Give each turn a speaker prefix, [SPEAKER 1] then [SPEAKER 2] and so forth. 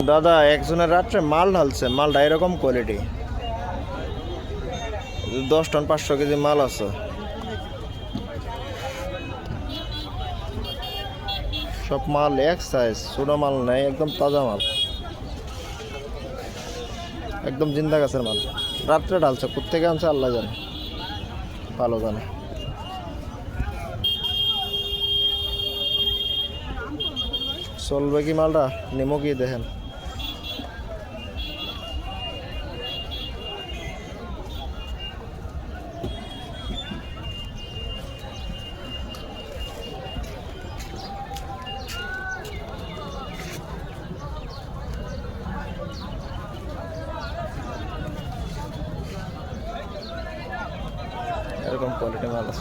[SPEAKER 1] দাদা একজনের রাত্রে মাল ঢালছে, মালটা এরকম কোয়ালিটি, 10 টন 500 কেজি মাল আছে। সব মাল এক সাইজ, ছোট মাল নেই, একদম তাজা মাল, একদম জিন্দা গাছের মাল। রাত্রে ঢালছে, কোত্থেকে আনছে আল্লাহ জানে, ভালো জানে। চলবে কি মালটা, নেমো কি দেখেন। এরকম কোয়ালিটি মাল আছে।